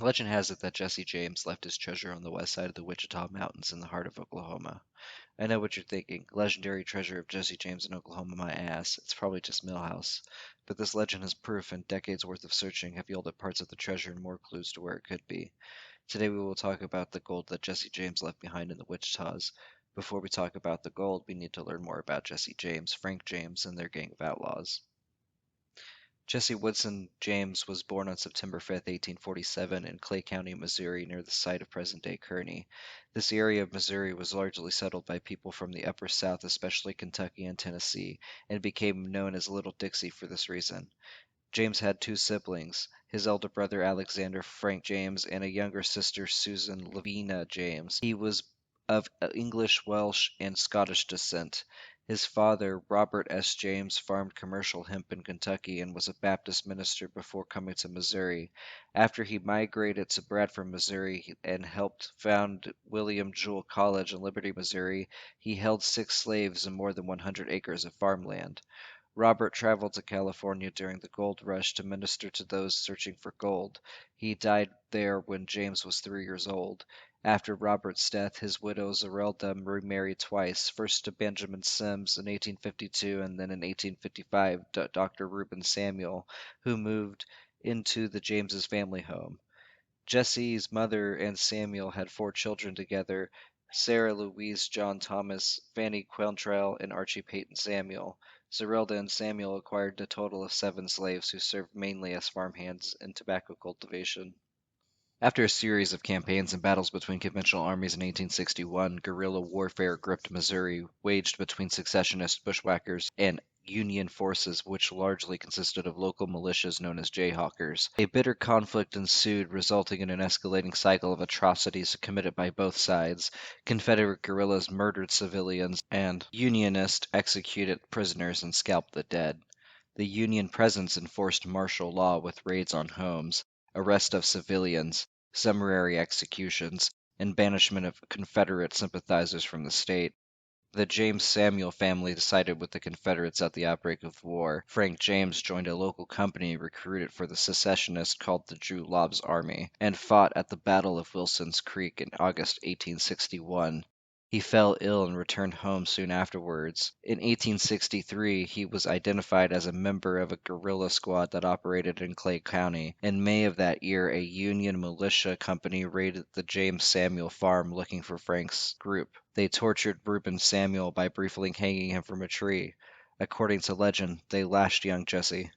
Legend has it that Jesse James left his treasure on the west side of the Wichita Mountains in the heart of Oklahoma. I know what you're thinking. Legendary treasure of Jesse James in Oklahoma, my ass. It's probably just Millhouse. But this legend has proof, and decades worth of searching have yielded parts of the treasure and more clues to where it could be. Today we will talk about the gold that Jesse James left behind in the Wichitas. Before we talk about the gold, we need to learn more about Jesse James, Frank James, and their gang of outlaws. Jesse Woodson James was born on September 5, 1847, in Clay County, Missouri, near the site of present-day Kearney. This area of Missouri was largely settled by people from the Upper South, especially Kentucky and Tennessee, and became known as Little Dixie for this reason. James had two siblings, his elder brother Alexander Frank James and a younger sister Susan Lavina James. He was of English, Welsh, and Scottish descent. His father, Robert S. James, farmed commercial hemp in Kentucky and was a Baptist minister before coming to Missouri. After he migrated to Bradford, Missouri, and helped found William Jewell College in Liberty, Missouri, he held 6 slaves and more than 100 acres of farmland. Robert traveled to California during the gold rush to minister to those searching for gold. He died there when James was 3 years old. After Robert's death, his widow Zerelda remarried twice, first to Benjamin Sims in 1852 and then in 1855 to Dr. Reuben Samuel, who moved into the James's family home. Jesse's mother and Samuel had 4 children together: Sarah Louise John Thomas, Fanny Quantrell, and Archie Peyton Samuel. Zerelda and Samuel acquired a total of 7 slaves who served mainly as farmhands in tobacco cultivation. After a series of campaigns and battles between conventional armies in 1861, guerrilla warfare gripped Missouri, waged between secessionist bushwhackers and Union forces, which largely consisted of local militias known as Jayhawkers. A bitter conflict ensued, resulting in an escalating cycle of atrocities committed by both sides. Confederate guerrillas murdered civilians, and Unionists executed prisoners and scalped the dead. The Union presence enforced martial law with raids on homes, arrest of civilians, summary executions, and banishment of Confederate sympathizers from the state. The James Samuel family sided with the Confederates at the outbreak of war. Frank James joined a local company recruited for the secessionists called the Drew Lobbs Army, and fought at the Battle of Wilson's Creek in August 1861. He fell ill and returned home soon afterwards. In 1863, he was identified as a member of a guerrilla squad that operated in Clay County. In May of that year, a Union militia company raided the James Samuel farm looking for Frank's group. They tortured Reuben Samuel by briefly hanging him from a tree. According to legend, they lashed young Jesse.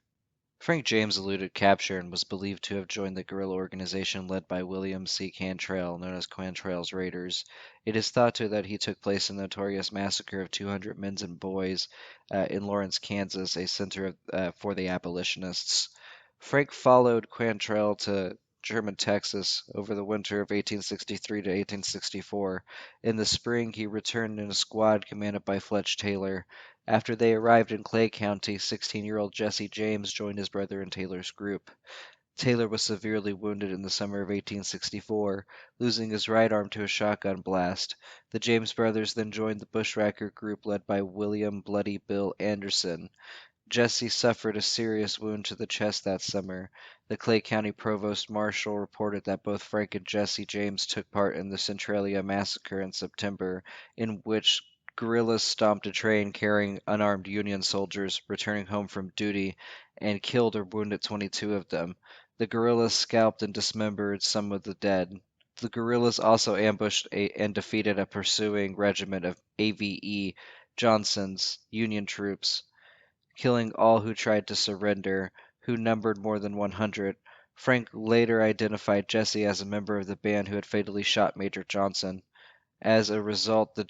Frank James eluded capture and was believed to have joined the guerrilla organization led by William C. Cantrell, known as Quantrell's Raiders. It is thought that he took place in the notorious massacre of 200 men and boys in Lawrence, Kansas, a center for the abolitionists. Frank followed Quantrell to Sherman, Texas, over the winter of 1863 to 1864. In the spring, he returned in a squad commanded by Fletch Taylor. After they arrived in Clay County, 16-year-old Jesse James joined his brother in Taylor's group. Taylor was severely wounded in the summer of 1864, losing his right arm to a shotgun blast. The James brothers then joined the bushwhacker group led by William Bloody Bill Anderson. Jesse suffered a serious wound to the chest that summer. The Clay County Provost Marshal reported that both Frank and Jesse James took part in the Centralia massacre in September, in which guerrillas stomped a train carrying unarmed Union soldiers returning home from duty and killed or wounded 22 of them. The guerrillas scalped and dismembered some of the dead. The guerrillas also ambushed and defeated a pursuing regiment of AVE Johnson's Union troops, killing all who tried to surrender, who numbered more than 100. Frank later identified Jesse as a member of the band who had fatally shot Major Johnson. As a result, the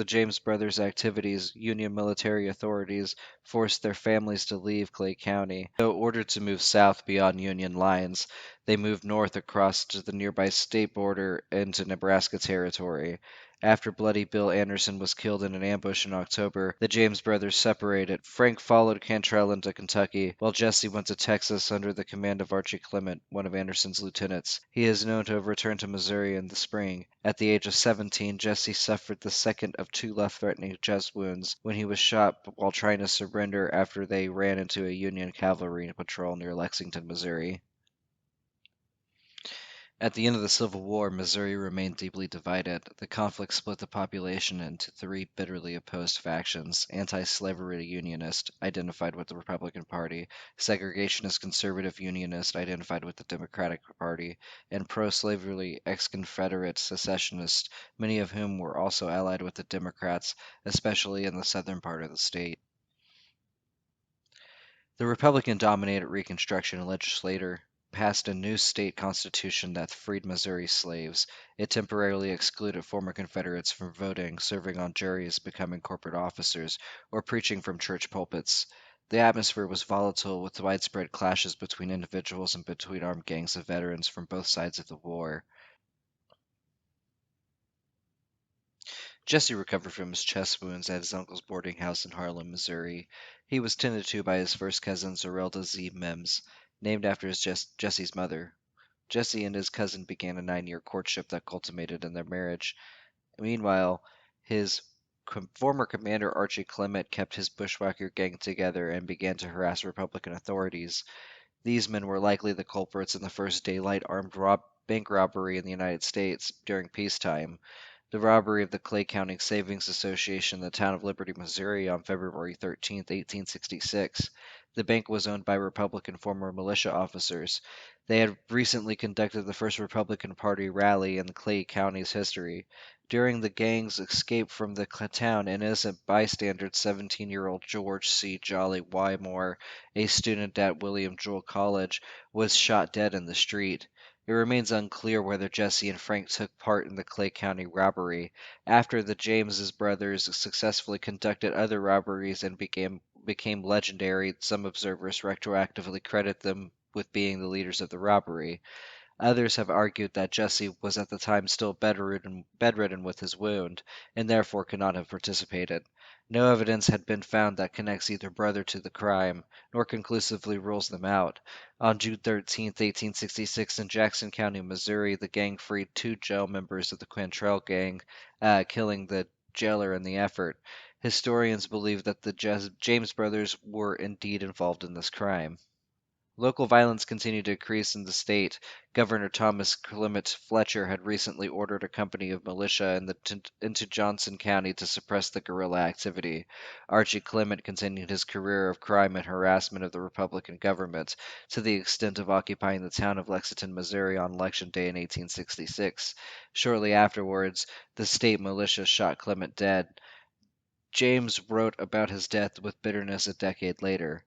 James brothers' activities, Union military authorities forced their families to leave Clay County. Though ordered to move south beyond Union lines, they moved north across to the nearby state border into Nebraska Territory. After Bloody Bill Anderson was killed in an ambush in October, the James brothers separated. Frank followed Cantrell into Kentucky, while Jesse went to Texas under the command of Archie Clement, one of Anderson's lieutenants. He is known to have returned to Missouri in the spring. At the age of 17, Jesse suffered the second of 2 life-threatening chest wounds when he was shot while trying to surrender after they ran into a Union cavalry patrol near Lexington, Missouri. At the end of the Civil War, Missouri remained deeply divided. The conflict split the population into three bitterly opposed factions: anti-slavery Unionist, identified with the Republican Party; segregationist conservative Unionist, identified with the Democratic Party; and pro-slavery ex-Confederate secessionists, many of whom were also allied with the Democrats, especially in the southern part of the state. The Republican-dominated Reconstruction legislature passed a new state constitution that freed Missouri slaves. It temporarily excluded former Confederates from voting, serving on juries, becoming corporate officers, or preaching from church pulpits. The atmosphere was volatile, with widespread clashes between individuals and between armed gangs of veterans from both sides of the war. Jesse recovered from his chest wounds at his uncle's boarding house in Harlem, Missouri. He was tended to by his first cousin, Zerelda Z. Mims, named after Jesse's mother. Jesse and his cousin began a 9-year courtship that culminated in their marriage. Meanwhile, his former commander Archie Clement kept his bushwhacker gang together and began to harass Republican authorities. These men were likely the culprits in the first daylight armed bank robbery in the United States during peacetime. The robbery of the Clay County Savings Association in the town of Liberty, Missouri on February 13, 1866. The bank was owned by Republican former militia officers. They had recently conducted the first Republican Party rally in Clay County's history. During the gang's escape from the town, an innocent bystander, 17-year-old George C. Jolly Wymore, a student at William Jewell College, was shot dead in the street. It remains unclear whether Jesse and Frank took part in the Clay County robbery. After the Jameses brothers successfully conducted other robberies and became legendary, some observers retroactively credit them with being the leaders of the robbery. Others have argued that Jesse was at the time still bedridden with his wound, and therefore could not have participated. No evidence had been found that connects either brother to the crime, nor conclusively rules them out. On June 13, 1866, in Jackson County, Missouri, the gang freed 2 jail members of the Quantrell gang, killing the jailer in the effort. Historians believe that the James brothers were indeed involved in this crime. Local violence continued to increase in the state. Governor Thomas Clement Fletcher had recently ordered a company of militia into Johnson County to suppress the guerrilla activity. Archie Clement continued his career of crime and harassment of the Republican government, to the extent of occupying the town of Lexington, Missouri on Election Day in 1866. Shortly afterwards, the state militia shot Clement dead. James wrote about his death with bitterness a decade later.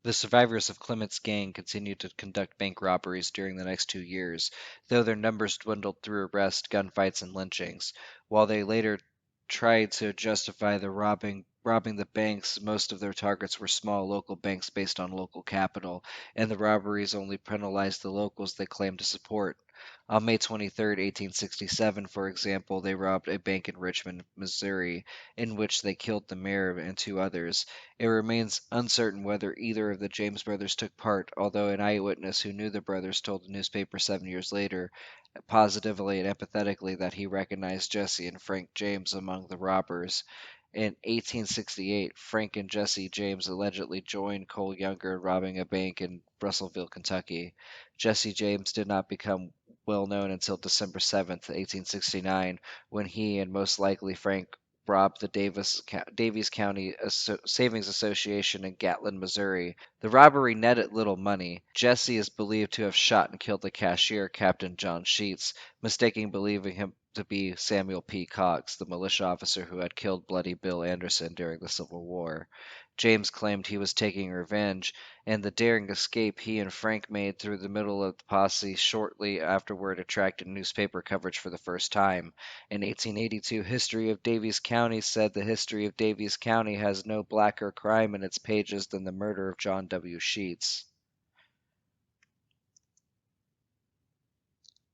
The survivors of Clement's gang continued to conduct bank robberies during the next 2 years, though their numbers dwindled through arrests, gunfights, and lynchings. While they later tried to justify the robbing the banks, most of their targets were small local banks based on local capital, and the robberies only penalized the locals they claimed to support. On May 23, 1867, for example, they robbed a bank in Richmond, Missouri, in which they killed the mayor and 2 others. It remains uncertain whether either of the James brothers took part, although an eyewitness who knew the brothers told the newspaper 7 years later, positively and empathetically, that he recognized Jesse and Frank James among the robbers. In 1868, Frank and Jesse James allegedly joined Cole Younger in robbing a bank in Russellville, Kentucky. Jesse James did not become well known until December 7th, 1869, when he and most likely Frank robbed the Daviess County Savings Association in Gatlin, Missouri. The robbery netted little money. Jesse is believed to have shot and killed the cashier, Captain John Sheets, believing him to be Samuel P. Cox, the militia officer who had killed Bloody Bill Anderson during the Civil War. James claimed he was taking revenge, and the daring escape he and Frank made through the middle of the posse shortly afterward attracted newspaper coverage for the first time. In 1882, History of Daviess County said the history of Daviess County has no blacker crime in its pages than the murder of John W. Sheets.